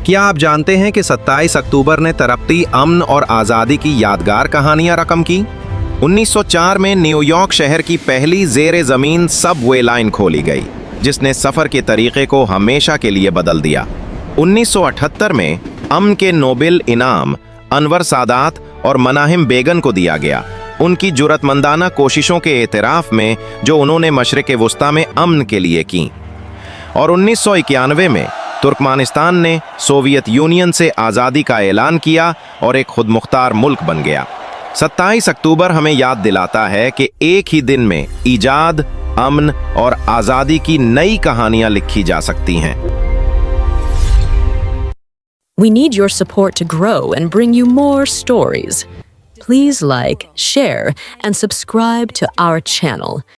کیا آپ جانتے ہیں کہ 27 اکتوبر نے ترقی، امن اور آزادی کی یادگار کہانیاں رقم کی؟ 1904 میں نیو یارک شہر کی پہلی زیر زمین سب وے لائن کھولی گئی، جس نے سفر کے طریقے کو ہمیشہ کے لیے بدل دیا۔ 1978 میں امن کے نوبل انعام انور سادات اور مناہم بیگم کو دیا گیا، ان کی جرأت مندانہ کوششوں کے اعتراف میں جو انہوں نے مشرق وسطیٰ میں امن کے لیے کیں۔ اور 1991 میں ترکمانستان نے سوویت یونین سے آزادی کا اعلان کیا اور ایک خود مختار ملک بن گیا۔ 27 اکتوبر ہمیں یاد دلاتا ہے کہ ایک ہی دن میں ایجاد، امن اور آزادی کی نئی کہانیاں لکھی جا سکتی ہیں۔ We need your support to grow and bring you more stories. Please like, share, and subscribe to our channel.